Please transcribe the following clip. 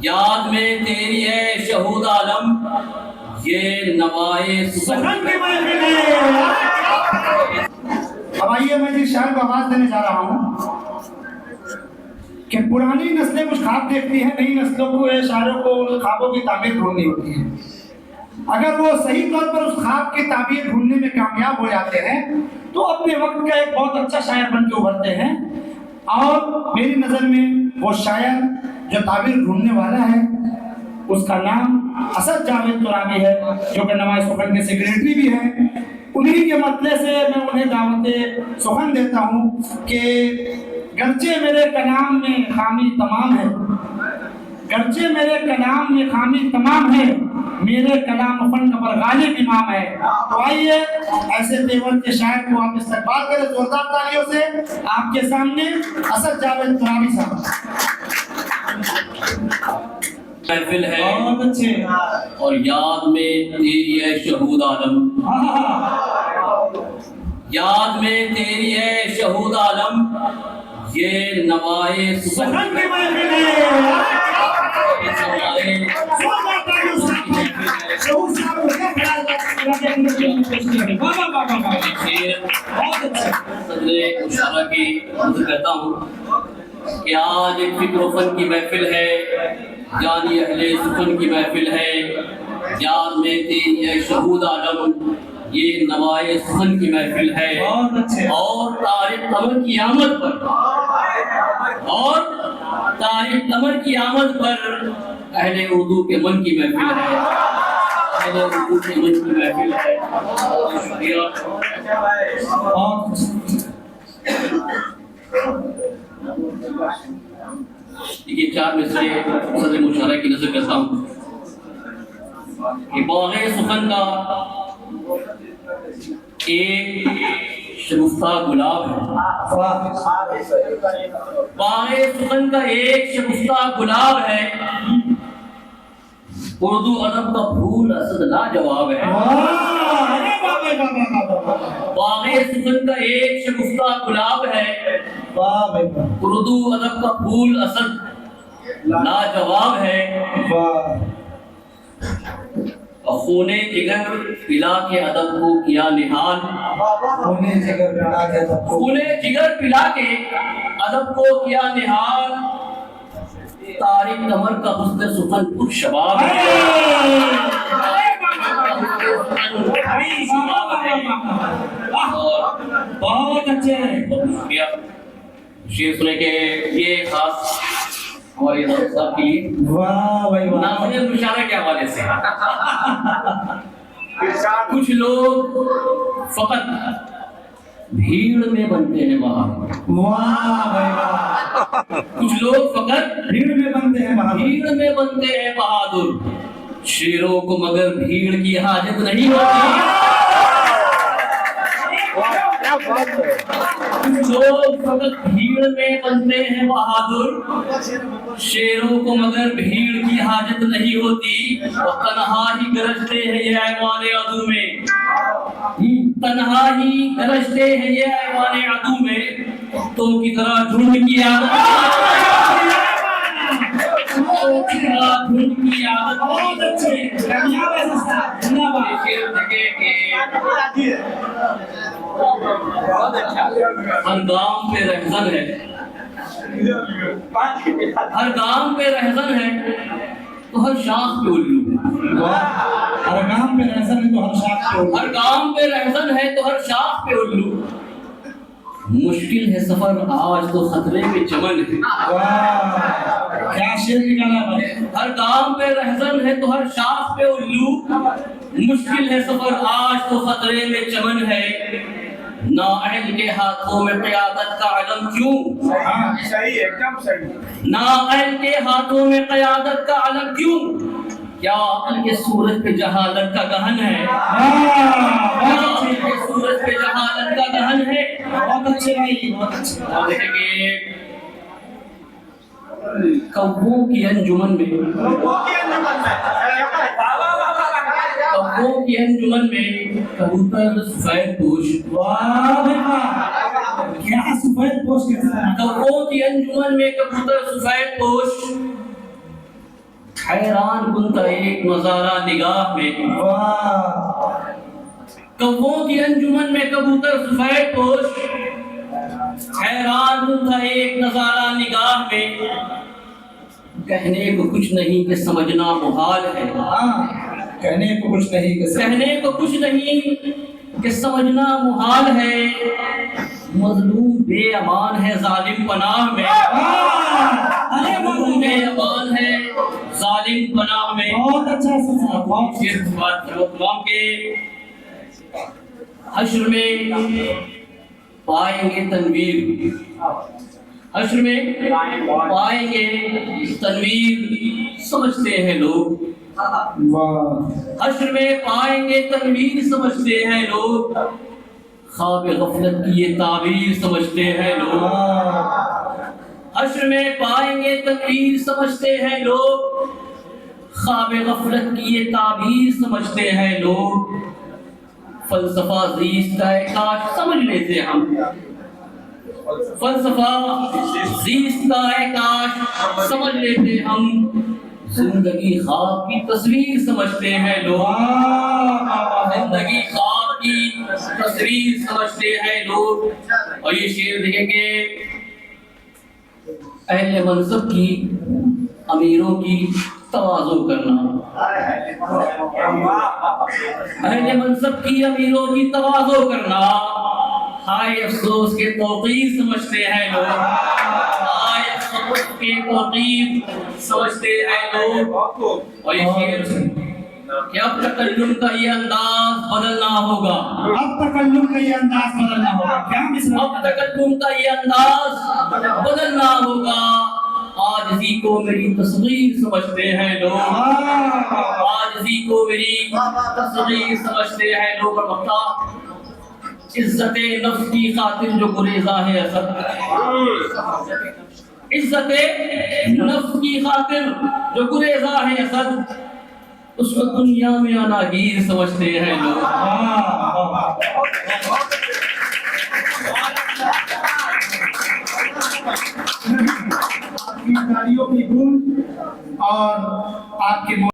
یاد میں تیری ہے شہود عالم یہ نوائے سخن کی محفل ہے۔ اب آئیے میں جس شاعر کو آواز دینے جا رہا ہوں کہ پرانی نسلیں کچھ خواب دیکھتی ہیں، نئی نسلوں کو شاعروں کو خوابوں کی تعبیر ڈھونڈنی ہوتی ہے۔ اگر وہ صحیح طور پر اس خواب کی تعبیر ڈھونڈنے میں کامیاب ہو جاتے ہیں تو اپنے وقت کا ایک بہت اچھا شاعر بن کے ابھرتے ہیں، اور میری نظر میں وہ شاعر جو تعبیر ڈھونڈنے والا ہے اس کا نام اسد جاوید ترابی ہے، جو کہ نوائے سخن کے سیکریٹری بھی ہیں۔ انہی کے مطلع سے میں انہیں دعوت سخن دیتا ہوں کہ گرچہ میرے کلام میں خامی تمام ہے، گرچہ میرے کلام میں خامی تمام ہے، میرے کلام فن پر غالب امام ہے۔ تو آئیے ایسے تیور کے شاعر کو آپ استقبال کریں زوردار تالیوں سے۔ آپ کے سامنے اسد جاوید ترابی صاحب۔ محفل ہے اور یاد میں تیری ہے شہود عالم، یاد میں تیری ہے شہود عالم یہ نوائے سخن کی محفل ہے۔ اشارہ کی عرض کرتا ہوں کہ آج ایک فکر و فن کی محفل ہے، یعنی اہل سخن کی محفل ہے۔ یاد میں تیری ہے شہود عالم یہ نوائے سخن کی محفل ہے، اور طارق قمر کی آمد پر اہل اردو کے من کی محفل ہے، اہل اردو کے من کی محفل ہے۔ شکریہ۔ یہ چار مصرے صدر مشاعرہ کی نظر کرتا ہوں کہ باغ سخن کا ایک شگفتہ گلاب ہے، باغ سخن کا ایک شگفتہ گلاب ہے، اردو ادب کا پھول اسد لاجواب ہے۔ باغ سخن کا ایک شگفتہ گلاب ہے، اردو ادب کا پھول اسد لاجواب ہے۔ خون جگر پلا کے ادب کو کیا نہال، خون جگر پلا کے ادب کو کیا نہال، طارق قمر کا حسن سخن پر شباب ہے۔ بہت اچھے شکریہ۔ شعر سنے کے یہ خاص ہماری صاحب کے لیے ناظرین مشاعرہ کے حوالے سے کچھ لوگ فقط بھیڑ میں بنتے ہیں بہادر، کچھ لوگ فقط بھیڑ میں بنتے ہیں بہادر، شیروں کو مگر بھیڑ کی حاجت نہیں ہوتی، کچھ لوگ فقط بھیڑ میں بنتے ہیں بہادر، شیروں کو مگر بھیڑ کی حاجت نہیں ہوتی، اور تنہا ہی گرجتے ہیں یہ ایوان عدو میں، تنہا ہی گرجتے ہیں یہ ایوان عدو میں، کتوں کی طرح جھنڈ کی ہر گام پہ رہزن ہے، ہر گام پہ رہزن ہے تو ہر شاخ پہ الو، ہر گام پہ رہزن ہے تو ہر شاخ پہ الو، ہر گام پہ رہزن ہے تو ہر شاخ پہ الو، مشکل ہے سفر آج تو خطرے میں چمن ہے۔ کیا شعر نکالا بھائی۔ ہر گام پہ رہزن ہے تو ہر شاخ پہ الو، مشکل ہے سفر آج تو خطرے میں چمن ہے، نااہل کے ہاتھوں میں قیادت کا علم کیوں، صحیح ایک دم صحیح، نااہل کے ہاتھوں میں قیادت کا علم کیوں، کیا عقل کے سورج پہ جہالت کا گہن ہے، عقل کے سورج پہ جہالت کا گہن ہے۔ بہت اچھے بھائی، بہت اچھے۔ اور دیکھیں کہ کبوں کی انجمن میں، کبوں کی انجمن میں کبوتر سفید پوش، کیا سفید پوش کے ساتھ، کبوں کی انجمن میں کبوتر سفید پوش، حیران کن تھا ایک نظارہ نگاہ میں، واہ کبوں کی انجمن میں کبوتر سفید پوش، حیران کن تھا ایک نظارہ نگاہ میں، کہنے کو کچھ نہیں کہ سمجھنا محال ہے، ہاں کہنے کو کچھ نہیں کہنے کو کچھ نہیں کہ سمجھنا محال ہے، مظلوم بے امان ہے ظالم پناہ میں، مظلوم بے امان ہے ظالم پناہ میں۔ بہت اچھا سنا، بہت پھر بات کرو تمام کے حشر میں پائیں گے تنویر، حشر میں پائیں گے تنویر سمجھتے ہیں لوگ، واہ حشر میں پائیں گے تنویر سمجھتے ہیں لوگ، خواب غفلت کی یہ تعبیر سمجھتے ہیں لوگ، حشر میں پائیں گے تنویر سمجھتے ہیں لوگ، خواب غفلت کی یہ تعبیر سمجھتے ہیں لوگ، فلسفہ زیست کا ہے کاش سمجھ لیتے ہم، فلسفہ زیست کا ہے کاش سمجھ لیتے ہم، زندگی خواب کی تصویر سمجھتے ہیں لوگ، زندگی خواب کی تصویر سمجھتے ہیں لوگ۔ اور یہ شعر دیکھیں کہ اہل منصب کی امیروں کی تواضع کرنا، اہل منصب کی امیروں کی تواضع کرنا، ہائے افسوس کے توقیر سمجھتے ہیں لوگ، ہائے افسوس کے توقیر سمجھتے ہیں لوگ۔ اور یہ شعر کہ اب تکلم کا یہ انداز بدلنا ہوگا، اب تکلم کا یہ انداز بدلنا ہوگا، کیا مثال؟ اب تکلم کا یہ انداز بدلنا ہوگا، عاجزی کو میری تصغیر سمجھتے ہیں لوگ، عاجزی کو میری تصغیر سمجھتے ہیں لوگ۔ اور وقتا عزت نفس کی خاطر جو گریزاں ہے اسد، عزت نفس کی خاطر جو گریزاں ہے اسد، اس کو دنیا میں اناگیر سمجھتے ہیں لوگ۔ آپ کی تالیوں کی گونج اور آپ کے